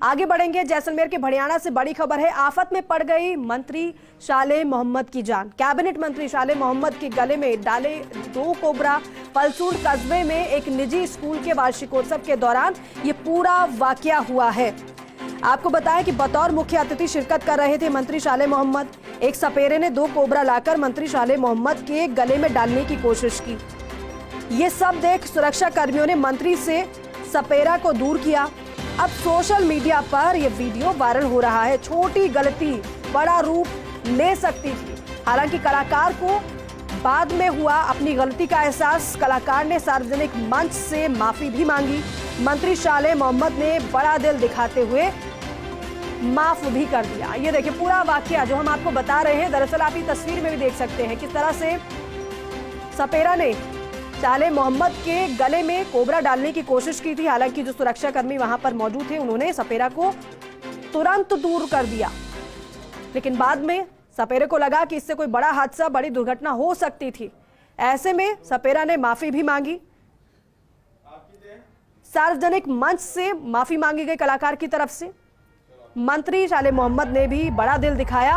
आगे बढ़ेंगे। जैसलमेर के भड़ियाना से बड़ी खबर है। आफत में पड़ गई मंत्री शाले मोहम्मद की जान। कैबिनेट मंत्री शाले मोहम्मद के गले में डाले 2 कोबरा। फलसूड़ कस्बे में एक निजी स्कूल के वार्षिकोत्सव के दौरान ये पूरा वाकया हुआ है। आपको बताएं कि बतौर मुख्य अतिथि शिरकत कर रहे थे मंत्री शाले मोहम्मद। एक सपेरे ने 2 कोबरा लाकर मंत्री शाले मोहम्मद के गले में डालने की कोशिश की। ये सब देख सुरक्षा कर्मियों ने मंत्री से सपेरा को दूर किया। अब सोशल मीडिया पर यह वीडियो वायरल हो रहा है। छोटी गलती बड़ा रूप ले सकती थी। हालांकि कलाकार को बाद में हुआ अपनी गलती का एहसास। कलाकार ने सार्वजनिक मंच से माफी भी मांगी। मंत्री शाले मोहम्मद ने बड़ा दिल दिखाते हुए माफ भी कर दिया। ये देखिए पूरा वाकया जो हम आपको बता रहे हैं। दरअसल आप ये तस्वीर में भी देख सकते हैं किस तरह से सपेरा ने शाले मोहम्मद के गले में कोबरा डालने की कोशिश की थी। हालांकि जो सुरक्षा कर्मी वहां पर मौजूद थे उन्होंने सपेरा को तुरंत दूर कर दिया, लेकिन बाद में सपेरे को लगा कि इससे कोई बड़ा हादसा, बड़ी दुर्घटना हो सकती थी। ऐसे में सपेरा ने माफी भी मांगी। सार्वजनिक मंच से माफी मांगी गई कलाकार की तरफ से। मंत्री शाले मोहम्मद ने भी बड़ा दिल दिखाया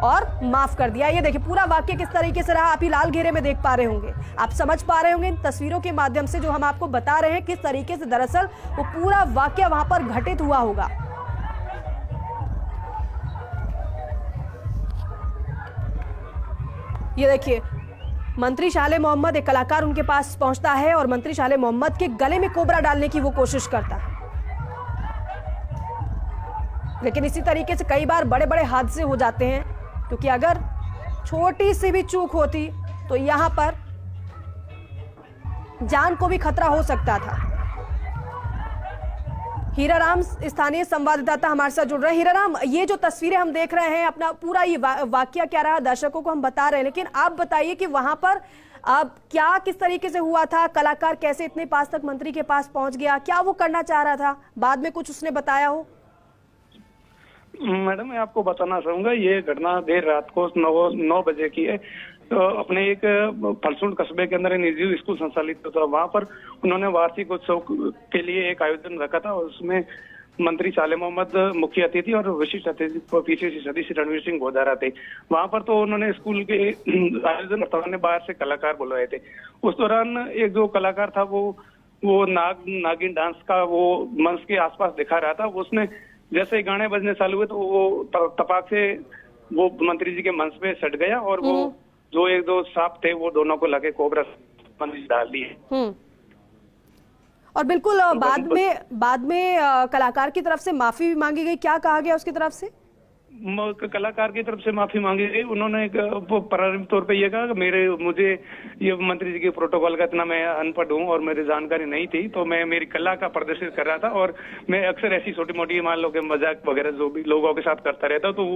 और माफ कर दिया। ये देखिए पूरा वाक्य किस तरीके से रहा, आप ही लाल घेरे में देख पा रहे होंगे। आप समझ पा रहे होंगे इन तस्वीरों के माध्यम से जो हम आपको बता रहे हैं किस तरीके से दरअसल वो पूरा वाक्य वहां पर घटित हुआ होगा। ये देखिए मंत्री शाले मोहम्मद, एक कलाकार उनके पास पहुंचता है और मंत्री शाले मोहम्मद के गले में कोबरा डालने की वो कोशिश करता है। लेकिन इसी तरीके से कई बार बड़े बड़े हादसे हो जाते हैं, क्योंकि अगर छोटी सी भी चूक होती तो यहां पर जान को भी खतरा हो सकता था। हीराराम स्थानीय संवाददाता हमारे साथ जुड़ रहे हैं। हीराराम, ये जो तस्वीरें हम देख रहे हैं, अपना पूरा ये वाकया क्या रहा दर्शकों को हम बता रहे हैं, लेकिन आप बताइए कि वहां पर अब क्या किस तरीके से हुआ था, कलाकार कैसे इतने पास तक मंत्री के पास पहुंच गया, क्या वो करना चाह रहा था, बाद में कुछ उसने बताया हो? मैडम मैं आपको बताना चाहूंगा, ये घटना देर रात को 9 बजे की है। तो अपने एक फलसूड़ कस्बे के अंदर निजी स्कूल संचालित था, वहां पर उन्होंने वार्षिक उत्सव के लिए एक आयोजन रखा था और उसमें मंत्री शाले मोहम्मद मुख्य अतिथि और विशिष्ट अतिथि पीसीसी सदस्य रणवीर सिंह गोदारा थे। वहां पर तो उन्होंने स्कूल के आयोजन ने बाहर से कलाकार बुलवाए थे। उस दौरान एक जो कलाकार था वो नागिन डांस का वो मंच के आसपास दिखा रहा था। उसने जैसे ही गाने बजने चालू हुए तो वो तपाक से वो मंत्री जी के मंच पे सट गया और वो जो 1-2 सांप थे वो दोनों को लगे कोबरा डाल दिए। और बिल्कुल बाद में कलाकार की तरफ से माफी भी मांगी गई। क्या कहा गया उसकी तरफ से? कलाकार की तरफ से माफी मांगी गई। उन्होंने एक प्रारंभिक तौर पे ये कहा कि मुझे ये मंत्री जी के प्रोटोकॉल का इतना मैं अनपढ़ हूँ और मेरी जानकारी नहीं थी, तो मैं मेरी कला का प्रदर्शित कर रहा था और मैं अक्सर ऐसी छोटी मोटी मान लो कि मजाक वगैरह जो भी लोगों के साथ करता रहता, तो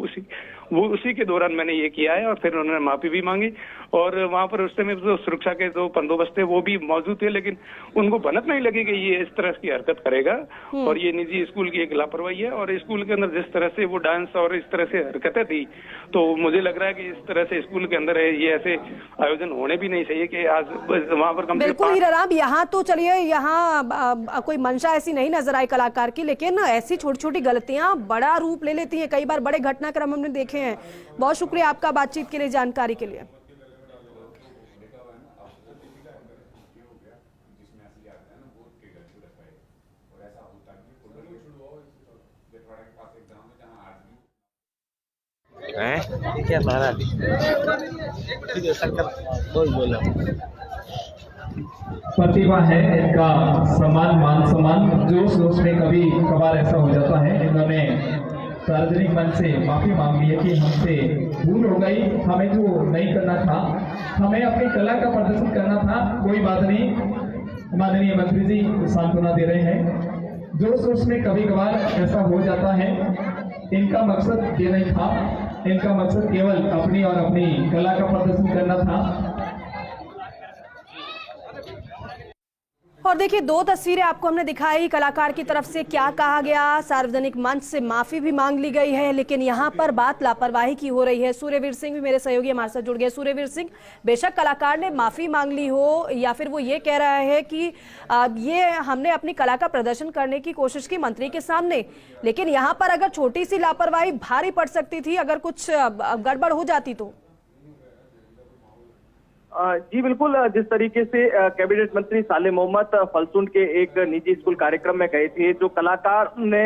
उसी के दौरान मैंने ये किया है। और फिर उन्होंने माफी भी मांगी और वहां पर उस समय जो सुरक्षा के जो बंदोबस्त थे वो भी मौजूद थे, लेकिन उनको भनक नहीं लगी कि ये इस तरह की हरकत करेगा और ये निजी स्कूल की एक लापरवाही है। और स्कूल के अंदर जिस तरह से वो डांस और इस तरह से हरकतें थी, तो मुझे लग रहा है कि इस तरह से स्कूल के अंदर ये ऐसे आयोजन होने भी नहीं चाहिए कि आज वहां पर बिल्कुल हीराराम, यहाँ तो चलिए यहाँ कोई मंशा ऐसी नहीं नजर आई कलाकार की, लेकिन ऐसी छोटी छोटी गलतियां बड़ा रूप ले लेती हैं। कई बार बड़े घटनाक्रम हमने देखे हैं। बहुत शुक्रिया आपका बातचीत के लिए, जानकारी के लिए। क्या महाराज बोलो प्रतिभा है इनका, सम्मान मान सम्मान जो सोचने कभी कभार ऐसा हो जाता है। इन्होंने सार्वजनिक मंच से माफी मांग ली है कि हमसे भूल हो गई, हमें जो नहीं करना था, हमें अपनी कला का प्रदर्शन करना था, कोई बात नहीं। माननीय मंत्री जी सांत्वना दे रहे हैं। जो सोचने कभी कभार ऐसा हो जाता है, इनका मकसद ये नहीं था, इनका मकसद केवल अपनी और अपनी कला का प्रदर्शन करना था। और देखिए, दो तस्वीरें आपको हमने दिखाई, कलाकार की तरफ से क्या कहा गया, सार्वजनिक मंच से माफी भी मांग ली गई है, लेकिन यहाँ पर बात लापरवाही की हो रही है। सूर्यवीर सिंह भी मेरे सहयोगी हमारे साथ जुड़ गए। सूर्यवीर सिंह, बेशक कलाकार ने माफी मांग ली हो या फिर वो ये कह रहा है कि ये हमने अपनी कला का प्रदर्शन करने की कोशिश की मंत्री के सामने, लेकिन यहाँ पर अगर छोटी सी लापरवाही भारी पड़ सकती थी, अगर कुछ गड़बड़ हो जाती तो। जी बिल्कुल, जिस तरीके से कैबिनेट मंत्री सालेह मोहम्मद फलसूंड के एक निजी स्कूल कार्यक्रम में गए थे, जो कलाकार ने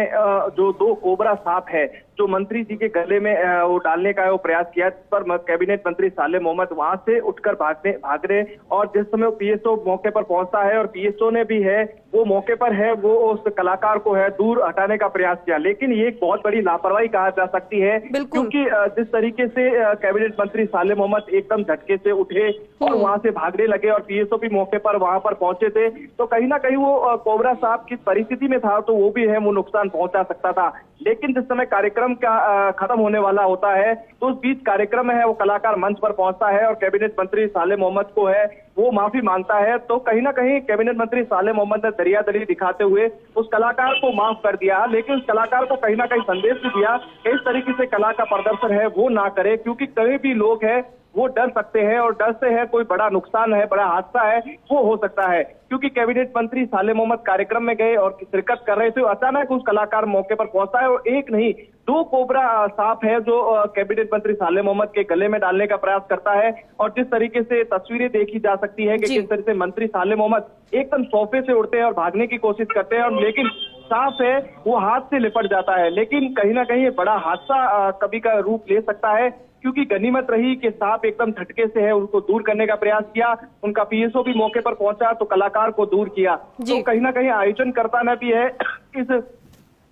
जो 2 कोबरा सांप है जो मंत्री जी के गले में वो डालने का वो प्रयास किया, पर कैबिनेट मंत्री सालेह मोहम्मद वहां से उठकर भाग रहे और जिस समय पीएसओ मौके पर पहुंचता है और पीएसओ ने भी है वो मौके पर है, वो उस कलाकार को है दूर हटाने का प्रयास किया, लेकिन ये एक बहुत बड़ी लापरवाही कहा जा सकती है, क्योंकि जिस तरीके से कैबिनेट मंत्री सालेह मोहम्मद एकदम झटके से उठे और वहां से भागने लगे और पीएसओ भी मौके पर वहां पर पहुंचे थे, तो कहीं ना कहीं वो कोबरा सांप किस परिस्थिति में था तो वो भी है वो नुकसान पहुंचा सकता था। लेकिन जिस समय कार्यक्रम का खत्म होने वाला होता है तो उस बीच कार्यक्रम है वो कलाकार मंच पर पहुंचता है और कैबिनेट मंत्री सालेह मोहम्मद को है वो माफी मांगता है, तो कहीं ना कहीं कैबिनेट मंत्री सालेह मोहम्मद ने दरियादरी दिखाते हुए उस कलाकार को माफ कर दिया, लेकिन उस कलाकार को कहीं ना कहीं संदेश भी दिया कि इस तरीके से कला का प्रदर्शन है वो ना करे, क्योंकि कहीं भी लोग है वो डर सकते हैं और डर से है कोई बड़ा नुकसान है, बड़ा हादसा है वो हो सकता है। क्योंकि कैबिनेट मंत्री सालेह मोहम्मद कार्यक्रम में गए और शिरकत कर रहे थे, अचानक उस कलाकार मौके पर पहुंचता है और एक नहीं 2 कोबरा सांप है जो कैबिनेट मंत्री सालेह मोहम्मद के गले में डालने का प्रयास करता है। और जिस तरीके से तस्वीरें देखी जा सकती है कि किस तरह से मंत्री सालेह मोहम्मद एकदम सोफे से उड़ते हैं और भागने की कोशिश करते हैं, और लेकिन सांप है वो हाथ से लिपट जाता है, लेकिन कहीं ना कहीं बड़ा हादसा कभी का रूप ले सकता है, क्योंकि गनीमत रही कि सांप एकदम झटके से है उनको दूर करने का प्रयास किया, उनका पीएसओ भी मौके पर पहुंचा तो कलाकार को दूर किया। तो कहीं ना कहीं आयोजनकर्ता ने भी है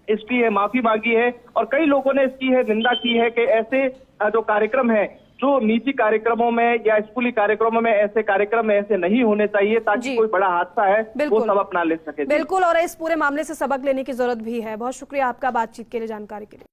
इसकी है माफी मांगी है और कई लोगों ने इसकी है निंदा की है कि ऐसे जो कार्यक्रम है जो निजी कार्यक्रमों में या स्कूली कार्यक्रमों में ऐसे कार्यक्रम ऐसे नहीं होने चाहिए, ताकि कोई बड़ा हादसा है वो सबक ना ले सके। बिल्कुल, और इस पूरे मामले से सबक लेने की जरूरत भी है। बहुत शुक्रिया आपका बातचीत के लिए, जानकारी के लिए।